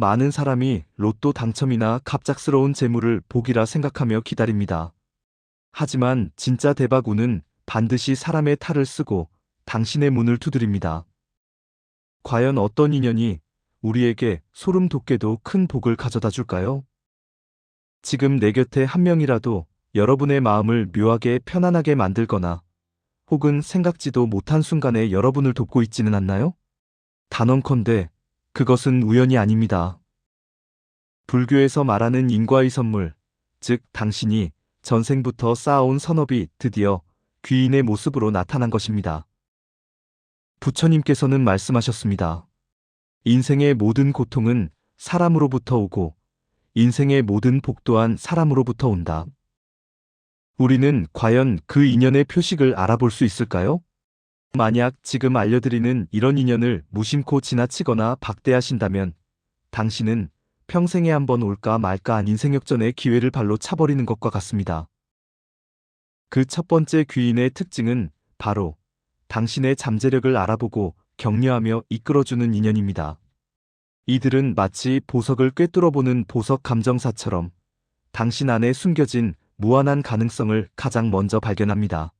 많은 사람이 로또 당첨이나 갑작스러운 재물을 복이라 생각하며 기다립니다. 하지만 진짜 대박 운은 반드시 사람의 탈을 쓰고 당신의 문을 두드립니다. 과연 어떤 인연이 우리에게 소름 돋게도 큰 복을 가져다 줄까요? 지금 내 곁에 한 명이라도 여러분의 마음을 묘하게 편안하게 만들거나 혹은 생각지도 못한 순간에 여러분을 돕고 있지는 않나요? 단언컨대 그것은 우연이 아닙니다. 불교에서 말하는 인과의 선물, 즉 당신이 전생부터 쌓아온 선업이 드디어 귀인의 모습으로 나타난 것입니다. 부처님께서는 말씀하셨습니다. 인생의 모든 고통은 사람으로부터 오고 인생의 모든 복 또한 사람으로부터 온다. 우리는 과연 그 인연의 표식을 알아볼 수 있을까요? 만약 지금 알려드리는 이런 인연을 무심코 지나치거나 박대하신다면 당신은 평생에 한 번 올까 말까 한 인생역전의 기회를 발로 차버리는 것과 같습니다. 그 첫 번째 귀인의 특징은 바로 당신의 잠재력을 알아보고 격려하며 이끌어주는 인연입니다. 이들은 마치 보석을 꿰뚫어보는 보석 감정사처럼 당신 안에 숨겨진 무한한 가능성을 가장 먼저 발견합니다.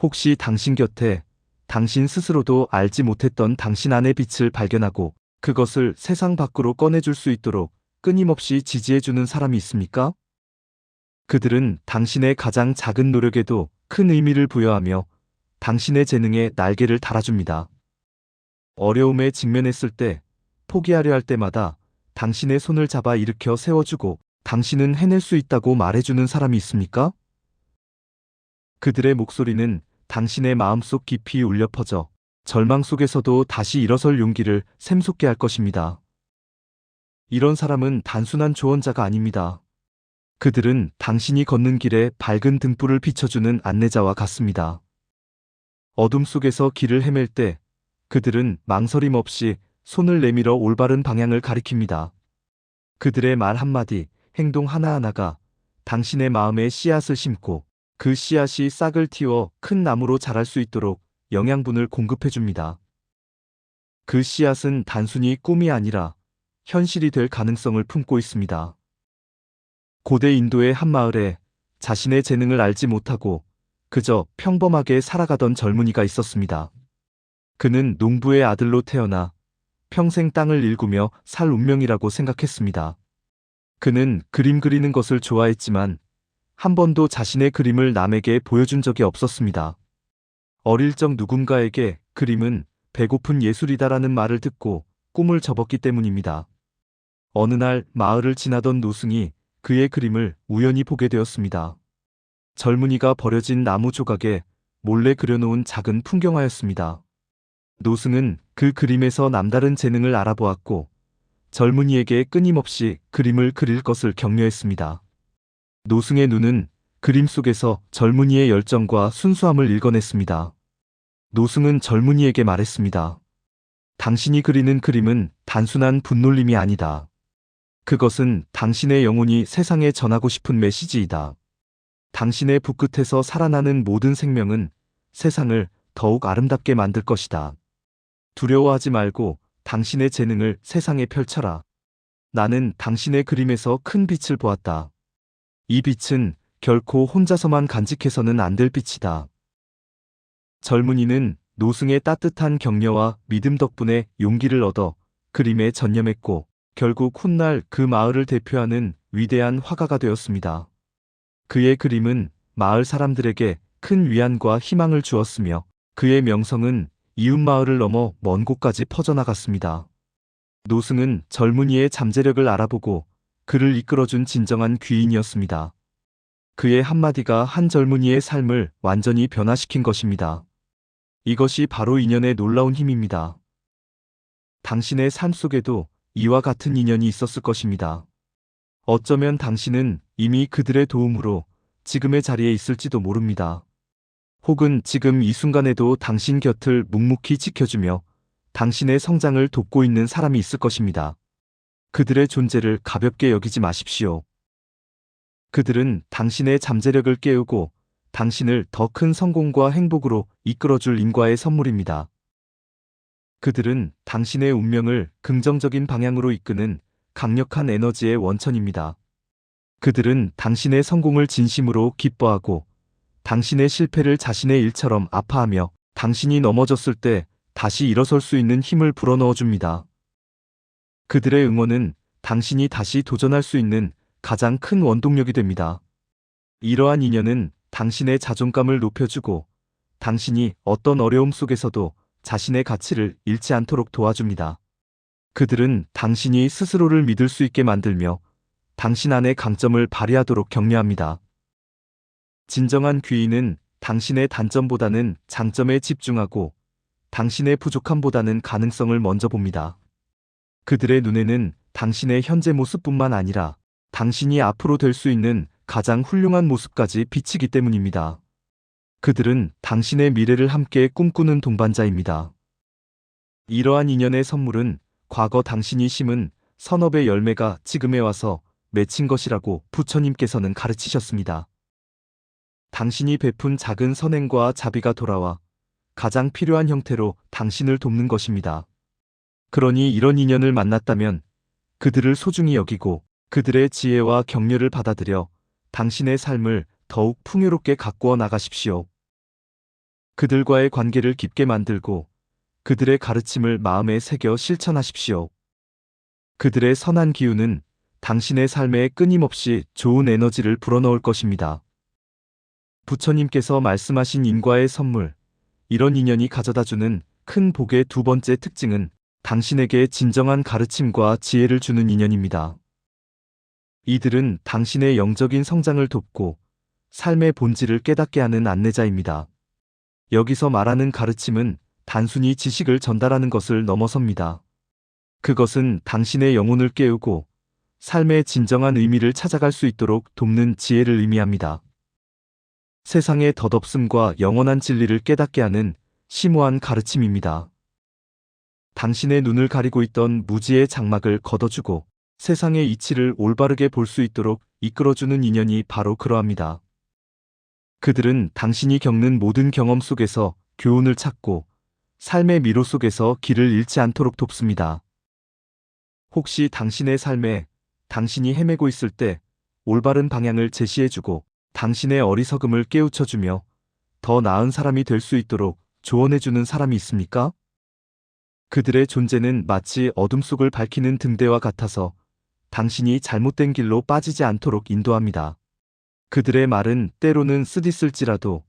혹시 당신 곁에 당신 스스로도 알지 못했던 당신 안의 빛을 발견하고 그것을 세상 밖으로 꺼내줄 수 있도록 끊임없이 지지해주는 사람이 있습니까? 그들은 당신의 가장 작은 노력에도 큰 의미를 부여하며 당신의 재능에 날개를 달아줍니다. 어려움에 직면했을 때, 포기하려 할 때마다 당신의 손을 잡아 일으켜 세워주고 당신은 해낼 수 있다고 말해주는 사람이 있습니까? 그들의 목소리는 당신의 마음속 깊이 울려 퍼져 절망 속에서도 다시 일어설 용기를 샘솟게 할 것입니다. 이런 사람은 단순한 조언자가 아닙니다. 그들은 당신이 걷는 길에 밝은 등불을 비춰주는 안내자와 같습니다. 어둠 속에서 길을 헤맬 때 그들은 망설임 없이 손을 내밀어 올바른 방향을 가리킵니다. 그들의 말 한마디, 행동 하나하나가 당신의 마음에 씨앗을 심고 그 씨앗이 싹을 틔워 큰 나무로 자랄 수 있도록 영양분을 공급해줍니다. 그 씨앗은 단순히 꿈이 아니라 현실이 될 가능성을 품고 있습니다. 고대 인도의 한 마을에 자신의 재능을 알지 못하고 그저 평범하게 살아가던 젊은이가 있었습니다. 그는 농부의 아들로 태어나 평생 땅을 일구며 살 운명이라고 생각했습니다. 그는 그림 그리는 것을 좋아했지만 한 번도 자신의 그림을 남에게 보여준 적이 없었습니다. 어릴 적 누군가에게 그림은 배고픈 예술이다라는 말을 듣고 꿈을 접었기 때문입니다. 어느 날 마을을 지나던 노승이 그의 그림을 우연히 보게 되었습니다. 젊은이가 버려진 나무 조각에 몰래 그려놓은 작은 풍경화였습니다. 노승은 그 그림에서 남다른 재능을 알아보았고 젊은이에게 끊임없이 그림을 그릴 것을 격려했습니다. 노승의 눈은 그림 속에서 젊은이의 열정과 순수함을 읽어냈습니다. 노승은 젊은이에게 말했습니다. 당신이 그리는 그림은 단순한 분놀림이 아니다. 그것은 당신의 영혼이 세상에 전하고 싶은 메시지이다. 당신의 붓끝에서 살아나는 모든 생명은 세상을 더욱 아름답게 만들 것이다. 두려워하지 말고 당신의 재능을 세상에 펼쳐라. 나는 당신의 그림에서 큰 빛을 보았다. 이 빛은 결코 혼자서만 간직해서는 안 될 빛이다. 젊은이는 노승의 따뜻한 격려와 믿음 덕분에 용기를 얻어 그림에 전념했고 결국 훗날 그 마을을 대표하는 위대한 화가가 되었습니다. 그의 그림은 마을 사람들에게 큰 위안과 희망을 주었으며 그의 명성은 이웃 마을을 넘어 먼 곳까지 퍼져나갔습니다. 노승은 젊은이의 잠재력을 알아보고 그를 이끌어준 진정한 귀인이었습니다. 그의 한마디가 한 젊은이의 삶을 완전히 변화시킨 것입니다. 이것이 바로 인연의 놀라운 힘입니다. 당신의 삶 속에도 이와 같은 인연이 있었을 것입니다. 어쩌면 당신은 이미 그들의 도움으로 지금의 자리에 있을지도 모릅니다. 혹은 지금 이 순간에도 당신 곁을 묵묵히 지켜주며 당신의 성장을 돕고 있는 사람이 있을 것입니다. 그들의 존재를 가볍게 여기지 마십시오. 그들은 당신의 잠재력을 깨우고 당신을 더 큰 성공과 행복으로 이끌어줄 인과의 선물입니다. 그들은 당신의 운명을 긍정적인 방향으로 이끄는 강력한 에너지의 원천입니다. 그들은 당신의 성공을 진심으로 기뻐하고 당신의 실패를 자신의 일처럼 아파하며 당신이 넘어졌을 때 다시 일어설 수 있는 힘을 불어넣어 줍니다. 그들의 응원은 당신이 다시 도전할 수 있는 가장 큰 원동력이 됩니다. 이러한 인연은 당신의 자존감을 높여주고 당신이 어떤 어려움 속에서도 자신의 가치를 잃지 않도록 도와줍니다. 그들은 당신이 스스로를 믿을 수 있게 만들며 당신 안의 강점을 발휘하도록 격려합니다. 진정한 귀인은 당신의 단점보다는 장점에 집중하고 당신의 부족함보다는 가능성을 먼저 봅니다. 그들의 눈에는 당신의 현재 모습뿐만 아니라 당신이 앞으로 될 수 있는 가장 훌륭한 모습까지 비치기 때문입니다. 그들은 당신의 미래를 함께 꿈꾸는 동반자입니다. 이러한 인연의 선물은 과거 당신이 심은 선업의 열매가 지금에 와서 맺힌 것이라고 부처님께서는 가르치셨습니다. 당신이 베푼 작은 선행과 자비가 돌아와 가장 필요한 형태로 당신을 돕는 것입니다. 그러니 이런 인연을 만났다면 그들을 소중히 여기고 그들의 지혜와 격려를 받아들여 당신의 삶을 더욱 풍요롭게 가꾸어 나가십시오. 그들과의 관계를 깊게 만들고 그들의 가르침을 마음에 새겨 실천하십시오. 그들의 선한 기운은 당신의 삶에 끊임없이 좋은 에너지를 불어넣을 것입니다. 부처님께서 말씀하신 인과의 선물, 이런 인연이 가져다주는 큰 복의 두 번째 특징은 당신에게 진정한 가르침과 지혜를 주는 인연입니다. 이들은 당신의 영적인 성장을 돕고 삶의 본질을 깨닫게 하는 안내자입니다. 여기서 말하는 가르침은 단순히 지식을 전달하는 것을 넘어섭니다. 그것은 당신의 영혼을 깨우고 삶의 진정한 의미를 찾아갈 수 있도록 돕는 지혜를 의미합니다. 세상의 덧없음과 영원한 진리를 깨닫게 하는 심오한 가르침입니다. 당신의 눈을 가리고 있던 무지의 장막을 걷어주고 세상의 이치를 올바르게 볼 수 있도록 이끌어주는 인연이 바로 그러합니다. 그들은 당신이 겪는 모든 경험 속에서 교훈을 찾고 삶의 미로 속에서 길을 잃지 않도록 돕습니다. 혹시 당신의 삶에 당신이 헤매고 있을 때 올바른 방향을 제시해주고 당신의 어리석음을 깨우쳐주며 더 나은 사람이 될 수 있도록 조언해주는 사람이 있습니까? 그들의 존재는 마치 어둠 속을 밝히는 등대와 같아서 당신이 잘못된 길로 빠지지 않도록 인도합니다. 그들의 말은 때로는 쓰디쓸지라도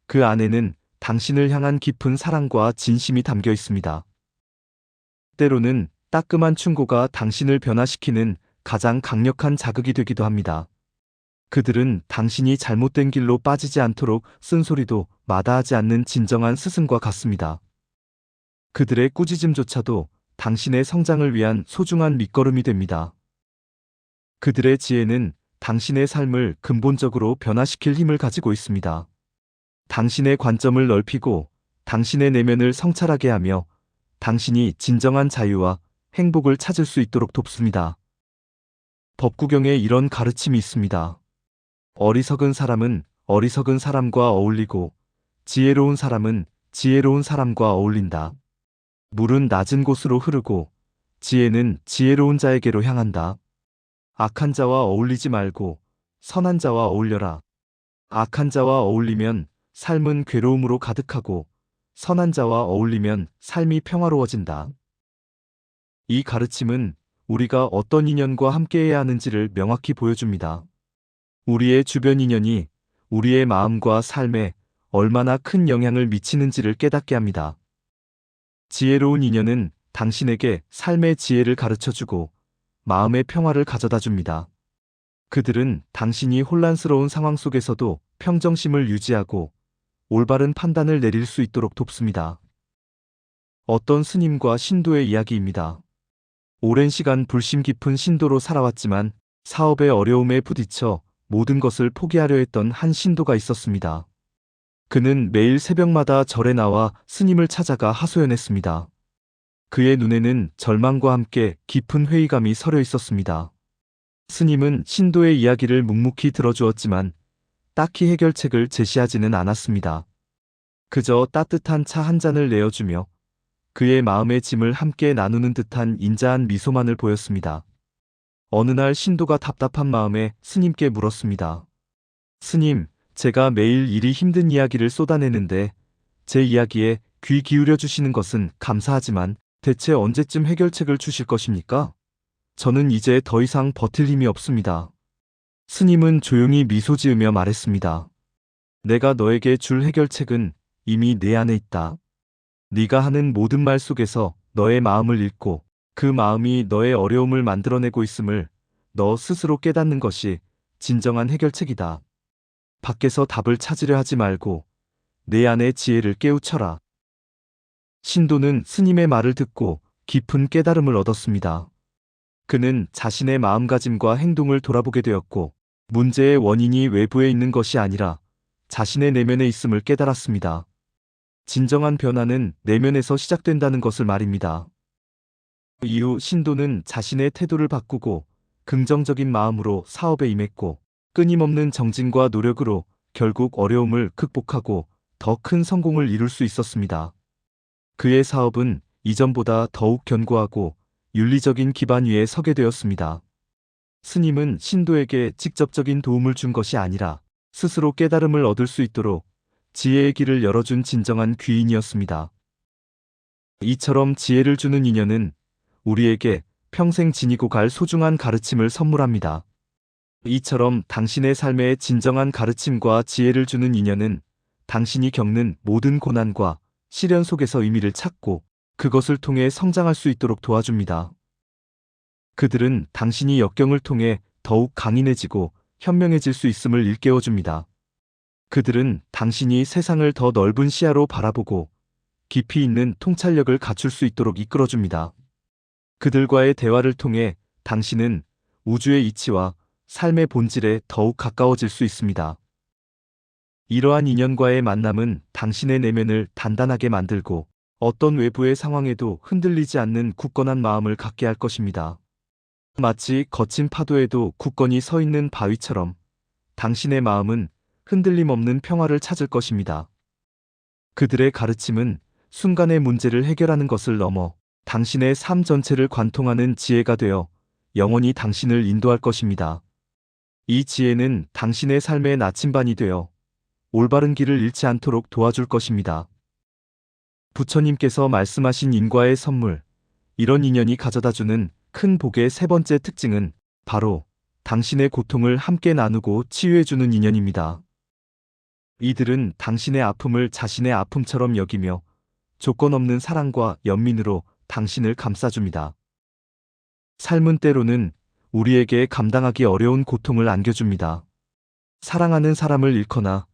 그 안에는 당신을 향한 깊은 사랑과 진심이 담겨 있습니다. 때로는 따끔한 충고가 당신을 변화시키는 가장 강력한 자극이 되기도 합니다. 그들은 당신이 잘못된 길로 빠지지 않도록 쓴소리도 마다하지 않는 진정한 스승과 같습니다. 그들의 꾸짖음조차도 당신의 성장을 위한 소중한 밑거름이 됩니다. 그들의 지혜는 당신의 삶을 근본적으로 변화시킬 힘을 가지고 있습니다. 당신의 관점을 넓히고 당신의 내면을 성찰하게 하며 당신이 진정한 자유와 행복을 찾을 수 있도록 돕습니다. 법구경에 이런 가르침이 있습니다. 어리석은 사람은 어리석은 사람과 어울리고 지혜로운 사람은 지혜로운 사람과 어울린다. 물은 낮은 곳으로 흐르고 지혜는 지혜로운 자에게로 향한다. 악한 자와 어울리지 말고 선한 자와 어울려라. 악한 자와 어울리면 삶은 괴로움으로 가득하고 선한 자와 어울리면 삶이 평화로워진다. 이 가르침은 우리가 어떤 인연과 함께해야 하는지를 명확히 보여줍니다. 우리의 주변 인연이 우리의 마음과 삶에 얼마나 큰 영향을 미치는지를 깨닫게 합니다. 지혜로운 인연은 당신에게 삶의 지혜를 가르쳐주고 마음의 평화를 가져다 줍니다. 그들은 당신이 혼란스러운 상황 속에서도 평정심을 유지하고 올바른 판단을 내릴 수 있도록 돕습니다. 어떤 스님과 신도의 이야기입니다. 오랜 시간 불심 깊은 신도로 살아왔지만 사업의 어려움에 부딪혀 모든 것을 포기하려 했던 한 신도가 있었습니다. 그는 매일 새벽마다 절에 나와 스님을 찾아가 하소연했습니다. 그의 눈에는 절망과 함께 깊은 회의감이 서려 있었습니다. 스님은 신도의 이야기를 묵묵히 들어주었지만 딱히 해결책을 제시하지는 않았습니다. 그저 따뜻한 차 한 잔을 내어주며 그의 마음의 짐을 함께 나누는 듯한 인자한 미소만을 보였습니다. 어느 날 신도가 답답한 마음에 스님께 물었습니다. 스님, 제가 매일 일이 힘든 이야기를 쏟아내는데 제 이야기에 귀 기울여 주시는 것은 감사하지만 대체 언제쯤 해결책을 주실 것입니까? 저는 이제 더 이상 버틸 힘이 없습니다. 스님은 조용히 미소 지으며 말했습니다. 내가 너에게 줄 해결책은 이미 내 안에 있다. 네가 하는 모든 말 속에서 너의 마음을 읽고 그 마음이 너의 어려움을 만들어내고 있음을 너 스스로 깨닫는 것이 진정한 해결책이다. 밖에서 답을 찾으려 하지 말고 내 안의 지혜를 깨우쳐라. 신도는 스님의 말을 듣고 깊은 깨달음을 얻었습니다. 그는 자신의 마음가짐과 행동을 돌아보게 되었고 문제의 원인이 외부에 있는 것이 아니라 자신의 내면에 있음을 깨달았습니다. 진정한 변화는 내면에서 시작된다는 것을 말입니다. 이후 신도는 자신의 태도를 바꾸고 긍정적인 마음으로 사업에 임했고 끊임없는 정진과 노력으로 결국 어려움을 극복하고 더 큰 성공을 이룰 수 있었습니다. 그의 사업은 이전보다 더욱 견고하고 윤리적인 기반 위에 서게 되었습니다. 스님은 신도에게 직접적인 도움을 준 것이 아니라 스스로 깨달음을 얻을 수 있도록 지혜의 길을 열어준 진정한 귀인이었습니다. 이처럼 지혜를 주는 인연은 우리에게 평생 지니고 갈 소중한 가르침을 선물합니다. 이처럼 당신의 삶에 진정한 가르침과 지혜를 주는 인연은 당신이 겪는 모든 고난과 시련 속에서 의미를 찾고 그것을 통해 성장할 수 있도록 도와줍니다. 그들은 당신이 역경을 통해 더욱 강인해지고 현명해질 수 있음을 일깨워줍니다. 그들은 당신이 세상을 더 넓은 시야로 바라보고 깊이 있는 통찰력을 갖출 수 있도록 이끌어줍니다. 그들과의 대화를 통해 당신은 우주의 이치와 삶의 본질에 더욱 가까워질 수 있습니다. 이러한 인연과의 만남은 당신의 내면을 단단하게 만들고 어떤 외부의 상황에도 흔들리지 않는 굳건한 마음을 갖게 할 것입니다. 마치 거친 파도에도 굳건히 서 있는 바위처럼 당신의 마음은 흔들림 없는 평화를 찾을 것입니다. 그들의 가르침은 순간의 문제를 해결하는 것을 넘어 당신의 삶 전체를 관통하는 지혜가 되어 영원히 당신을 인도할 것입니다. 이 지혜는 당신의 삶의 나침반이 되어 올바른 길을 잃지 않도록 도와줄 것입니다. 부처님께서 말씀하신 인과의 선물, 이런 인연이 가져다주는 큰 복의 세 번째 특징은 바로 당신의 고통을 함께 나누고 치유해주는 인연입니다. 이들은 당신의 아픔을 자신의 아픔처럼 여기며 조건 없는 사랑과 연민으로 당신을 감싸줍니다. 삶은 때로는 우리에게 감당하기 어려운 고통을 안겨줍니다. 사랑하는 사람을 잃거나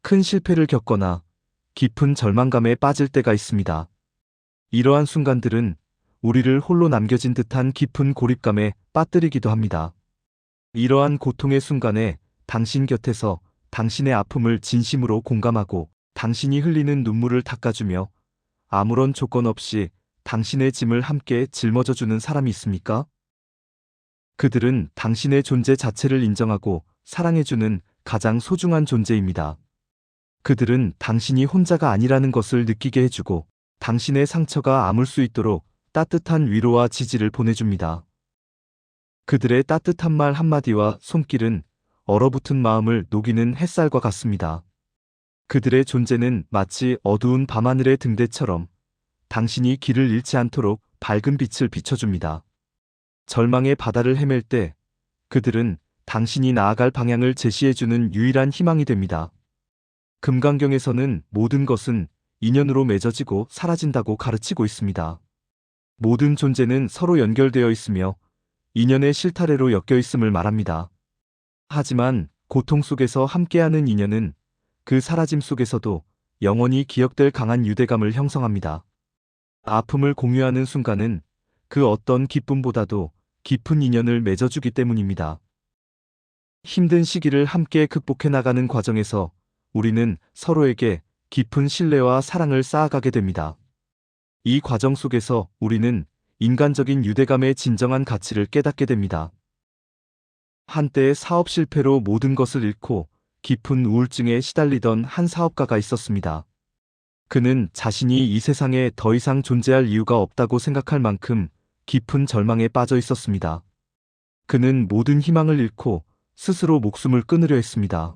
큰 실패를 겪거나 깊은 절망감에 빠질 때가 있습니다. 이러한 순간들은 우리를 홀로 남겨진 듯한 깊은 고립감에 빠뜨리기도 합니다. 이러한 고통의 순간에 당신 곁에서 당신의 아픔을 진심으로 공감하고 당신이 흘리는 눈물을 닦아주며 아무런 조건 없이 당신의 짐을 함께 짊어져주는 사람이 있습니까? 그들은 당신의 존재 자체를 인정하고 사랑해주는 가장 소중한 존재입니다. 그들은 당신이 혼자가 아니라는 것을 느끼게 해주고 당신의 상처가 아물 수 있도록 따뜻한 위로와 지지를 보내줍니다. 그들의 따뜻한 말 한마디와 손길은 얼어붙은 마음을 녹이는 햇살과 같습니다. 그들의 존재는 마치 어두운 밤하늘의 등대처럼 당신이 길을 잃지 않도록 밝은 빛을 비춰줍니다. 절망의 바다를 헤맬 때 그들은 당신이 나아갈 방향을 제시해주는 유일한 희망이 됩니다. 금강경에서는 모든 것은 인연으로 맺어지고 사라진다고 가르치고 있습니다. 모든 존재는 서로 연결되어 있으며 인연의 실타래로 엮여 있음을 말합니다. 하지만 고통 속에서 함께하는 인연은 그 사라짐 속에서도 영원히 기억될 강한 유대감을 형성합니다. 아픔을 공유하는 순간은 그 어떤 기쁨보다도 깊은 인연을 맺어주기 때문입니다. 힘든 시기를 함께 극복해 나가는 과정에서 우리는 서로에게 깊은 신뢰와 사랑을 쌓아가게 됩니다. 이 과정 속에서 우리는 인간적인 유대감의 진정한 가치를 깨닫게 됩니다. 한때 사업 실패로 모든 것을 잃고 깊은 우울증에 시달리던 한 사업가가 있었습니다. 그는 자신이 이 세상에 더 이상 존재할 이유가 없다고 생각할 만큼 깊은 절망에 빠져 있었습니다. 그는 모든 희망을 잃고 스스로 목숨을 끊으려 했습니다.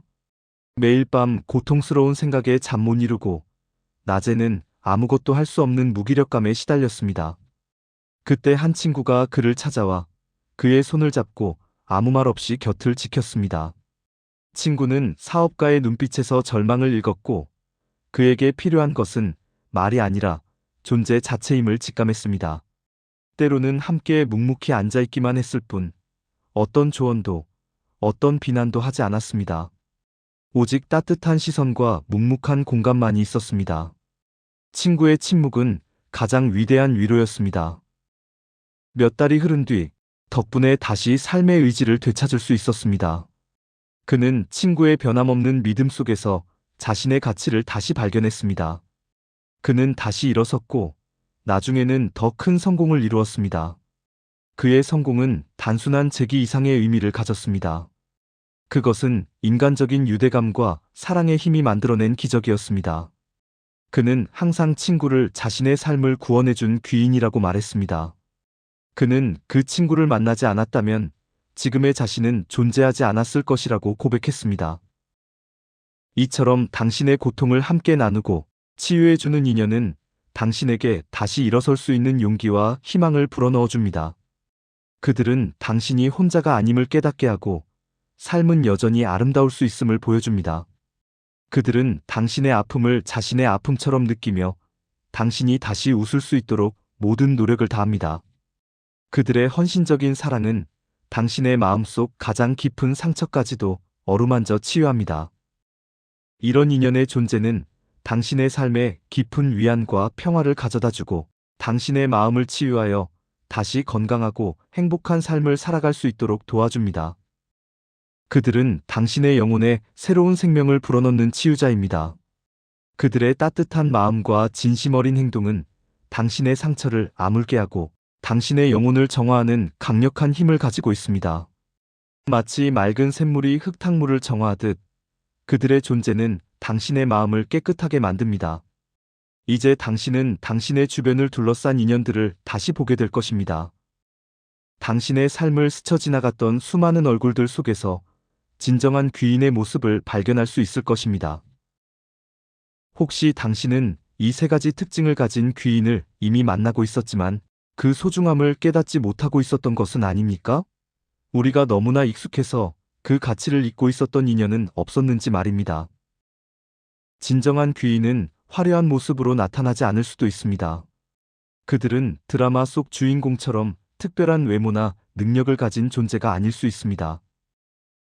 매일 밤 고통스러운 생각에 잠 못 이루고 낮에는 아무것도 할 수 없는 무기력감에 시달렸습니다. 그때 한 친구가 그를 찾아와 그의 손을 잡고 아무 말 없이 곁을 지켰습니다. 친구는 사업가의 눈빛에서 절망을 읽었고 그에게 필요한 것은 말이 아니라 존재 자체임을 직감했습니다. 때로는 함께 묵묵히 앉아있기만 했을 뿐 어떤 조언도 어떤 비난도 하지 않았습니다. 오직 따뜻한 시선과 묵묵한 공감만이 있었습니다. 친구의 침묵은 가장 위대한 위로였습니다. 몇 달이 흐른 뒤 덕분에 다시 삶의 의지를 되찾을 수 있었습니다. 그는 친구의 변함없는 믿음 속에서 자신의 가치를 다시 발견했습니다. 그는 다시 일어섰고 나중에는 더 큰 성공을 이루었습니다. 그의 성공은 단순한 재기 이상의 의미를 가졌습니다. 그것은 인간적인 유대감과 사랑의 힘이 만들어낸 기적이었습니다. 그는 항상 친구를 자신의 삶을 구원해준 귀인이라고 말했습니다. 그는 그 친구를 만나지 않았다면 지금의 자신은 존재하지 않았을 것이라고 고백했습니다. 이처럼 당신의 고통을 함께 나누고 치유해주는 인연은 당신에게 다시 일어설 수 있는 용기와 희망을 불어넣어줍니다. 그들은 당신이 혼자가 아님을 깨닫게 하고 삶은 여전히 아름다울 수 있음을 보여줍니다. 그들은 당신의 아픔을 자신의 아픔처럼 느끼며 당신이 다시 웃을 수 있도록 모든 노력을 다합니다. 그들의 헌신적인 사랑은 당신의 마음속 가장 깊은 상처까지도 어루만져 치유합니다. 이런 인연의 존재는 당신의 삶에 깊은 위안과 평화를 가져다주고 당신의 마음을 치유하여 다시 건강하고 행복한 삶을 살아갈 수 있도록 도와줍니다. 그들은 당신의 영혼에 새로운 생명을 불어넣는 치유자입니다. 그들의 따뜻한 마음과 진심 어린 행동은 당신의 상처를 아물게 하고 당신의 영혼을 정화하는 강력한 힘을 가지고 있습니다. 마치 맑은 샘물이 흙탕물을 정화하듯 그들의 존재는 당신의 마음을 깨끗하게 만듭니다. 이제 당신은 당신의 주변을 둘러싼 인연들을 다시 보게 될 것입니다. 당신의 삶을 스쳐 지나갔던 수많은 얼굴들 속에서 진정한 귀인의 모습을 발견할 수 있을 것입니다. 혹시 당신은 이 세 가지 특징을 가진 귀인을 이미 만나고 있었지만 그 소중함을 깨닫지 못하고 있었던 것은 아닙니까? 우리가 너무나 익숙해서 그 가치를 잊고 있었던 인연은 없었는지 말입니다. 진정한 귀인은 화려한 모습으로 나타나지 않을 수도 있습니다. 그들은 드라마 속 주인공처럼 특별한 외모나 능력을 가진 존재가 아닐 수 있습니다.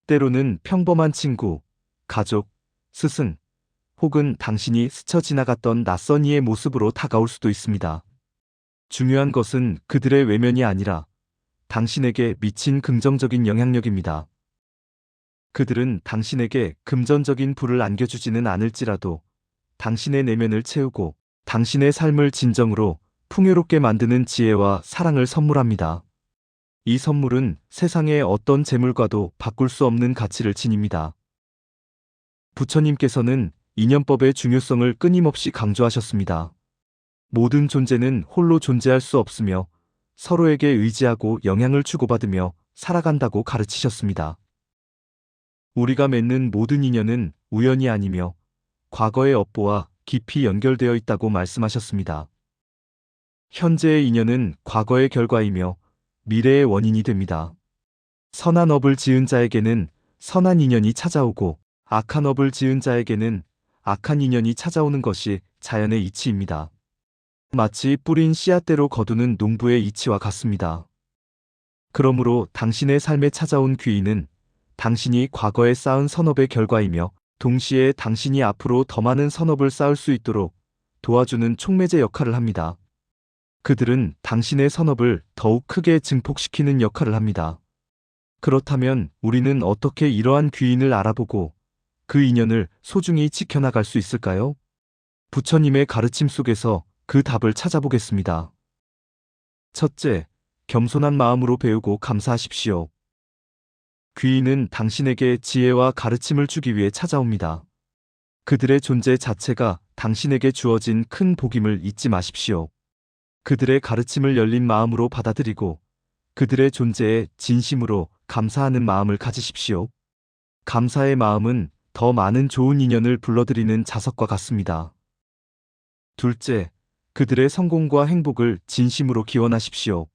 때로는 평범한 친구, 가족, 스승, 혹은 당신이 스쳐 지나갔던 낯선 이의 모습으로 다가올 수도 있습니다. 중요한 것은 그들의 외면이 아니라 당신에게 미친 긍정적인 영향력입니다. 그들은 당신에게 금전적인 부를 안겨주지는 않을지라도 당신의 내면을 채우고 당신의 삶을 진정으로 풍요롭게 만드는 지혜와 사랑을 선물합니다. 이 선물은 세상의 어떤 재물과도 바꿀 수 없는 가치를 지닙니다. 부처님께서는 인연법의 중요성을 끊임없이 강조하셨습니다. 모든 존재는 홀로 존재할 수 없으며 서로에게 의지하고 영향을 주고받으며 살아간다고 가르치셨습니다. 우리가 맺는 모든 인연은 우연이 아니며 과거의 업보와 깊이 연결되어 있다고 말씀하셨습니다. 현재의 인연은 과거의 결과이며 미래의 원인이 됩니다. 선한 업을 지은 자에게는 선한 인연이 찾아오고 악한 업을 지은 자에게는 악한 인연이 찾아오는 것이 자연의 이치입니다. 마치 뿌린 씨앗대로 거두는 농부의 이치와 같습니다. 그러므로 당신의 삶에 찾아온 귀인은 당신이 과거에 쌓은 선업의 결과이며 동시에 당신이 앞으로 더 많은 선업을 쌓을 수 있도록 도와주는 촉매제 역할을 합니다. 그들은 당신의 선업을 더욱 크게 증폭시키는 역할을 합니다. 그렇다면 우리는 어떻게 이러한 귀인을 알아보고 그 인연을 소중히 지켜나갈 수 있을까요? 부처님의 가르침 속에서 그 답을 찾아보겠습니다. 첫째, 겸손한 마음으로 배우고 감사하십시오. 귀인은 당신에게 지혜와 가르침을 주기 위해 찾아옵니다. 그들의 존재 자체가 당신에게 주어진 큰 복임을 잊지 마십시오. 그들의 가르침을 열린 마음으로 받아들이고 그들의 존재에 진심으로 감사하는 마음을 가지십시오. 감사의 마음은 더 많은 좋은 인연을 불러들이는 자석과 같습니다. 둘째, 그들의 성공과 행복을 진심으로 기원하십시오.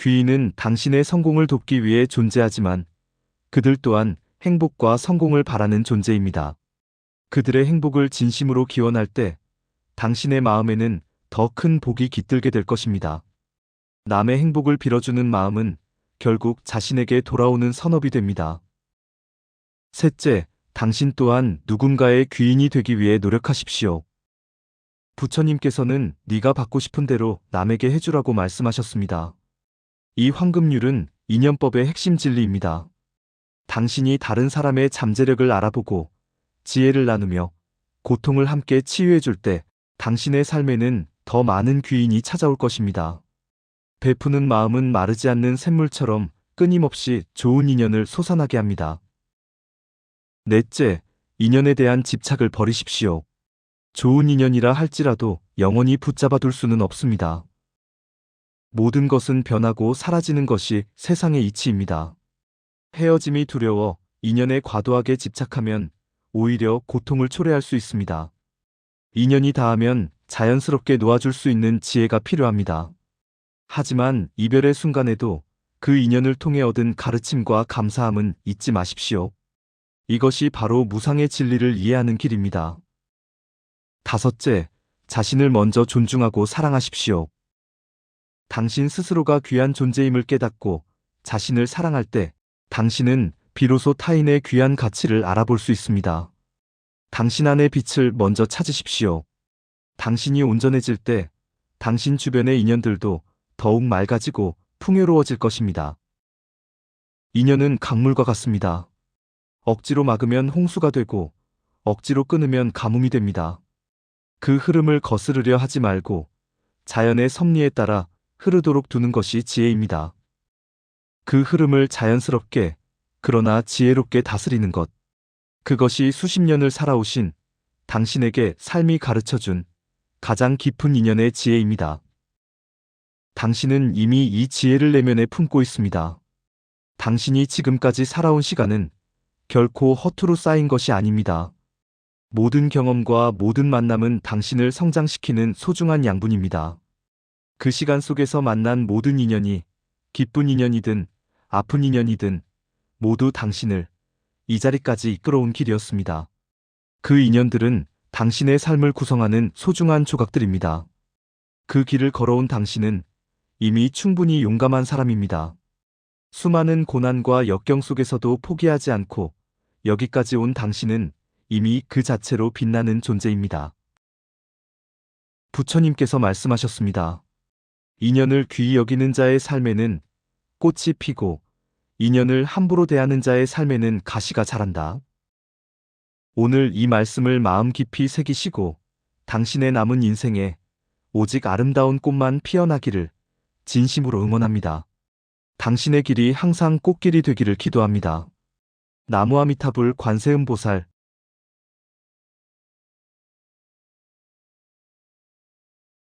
귀인은 당신의 성공을 돕기 위해 존재하지만 그들 또한 행복과 성공을 바라는 존재입니다. 그들의 행복을 진심으로 기원할 때 당신의 마음에는 더 큰 복이 깃들게 될 것입니다. 남의 행복을 빌어주는 마음은 결국 자신에게 돌아오는 선업이 됩니다. 셋째, 당신 또한 누군가의 귀인이 되기 위해 노력하십시오. 부처님께서는 네가 받고 싶은 대로 남에게 해주라고 말씀하셨습니다. 이 황금률은 인연법의 핵심 진리입니다. 당신이 다른 사람의 잠재력을 알아보고 지혜를 나누며 고통을 함께 치유해 줄 때 당신의 삶에는 더 많은 귀인이 찾아올 것입니다. 베푸는 마음은 마르지 않는 샘물처럼 끊임없이 좋은 인연을 솟아나게 합니다. 넷째, 인연에 대한 집착을 버리십시오. 좋은 인연이라 할지라도 영원히 붙잡아 둘 수는 없습니다. 모든 것은 변하고 사라지는 것이 세상의 이치입니다. 헤어짐이 두려워 인연에 과도하게 집착하면 오히려 고통을 초래할 수 있습니다. 인연이 닿으면 자연스럽게 놓아줄 수 있는 지혜가 필요합니다. 하지만 이별의 순간에도 그 인연을 통해 얻은 가르침과 감사함은 잊지 마십시오. 이것이 바로 무상의 진리를 이해하는 길입니다. 다섯째, 자신을 먼저 존중하고 사랑하십시오. 당신 스스로가 귀한 존재임을 깨닫고 자신을 사랑할 때 당신은 비로소 타인의 귀한 가치를 알아볼 수 있습니다. 당신 안의 빛을 먼저 찾으십시오. 당신이 온전해질 때 당신 주변의 인연들도 더욱 맑아지고 풍요로워질 것입니다. 인연은 강물과 같습니다. 억지로 막으면 홍수가 되고 억지로 끊으면 가뭄이 됩니다. 그 흐름을 거스르려 하지 말고 자연의 섭리에 따라 흐르도록 두는 것이 지혜입니다. 그 흐름을 자연스럽게 그러나 지혜롭게 다스리는 것. 그것이 수십 년을 살아오신 당신에게 삶이 가르쳐준 가장 깊은 인연의 지혜입니다. 당신은 이미 이 지혜를 내면에 품고 있습니다. 당신이 지금까지 살아온 시간은 결코 허투루 쌓인 것이 아닙니다. 모든 경험과 모든 만남은 당신을 성장시키는 소중한 양분입니다. 그 시간 속에서 만난 모든 인연이 기쁜 인연이든 아픈 인연이든 모두 당신을 이 자리까지 이끌어온 길이었습니다. 그 인연들은 당신의 삶을 구성하는 소중한 조각들입니다. 그 길을 걸어온 당신은 이미 충분히 용감한 사람입니다. 수많은 고난과 역경 속에서도 포기하지 않고 여기까지 온 당신은 이미 그 자체로 빛나는 존재입니다. 부처님께서 말씀하셨습니다. 인연을 귀히 여기는 자의 삶에는 꽃이 피고 인연을 함부로 대하는 자의 삶에는 가시가 자란다. 오늘 이 말씀을 마음 깊이 새기시고 당신의 남은 인생에 오직 아름다운 꽃만 피어나기를 진심으로 응원합니다. 당신의 길이 항상 꽃길이 되기를 기도합니다. 나무아미타불 관세음보살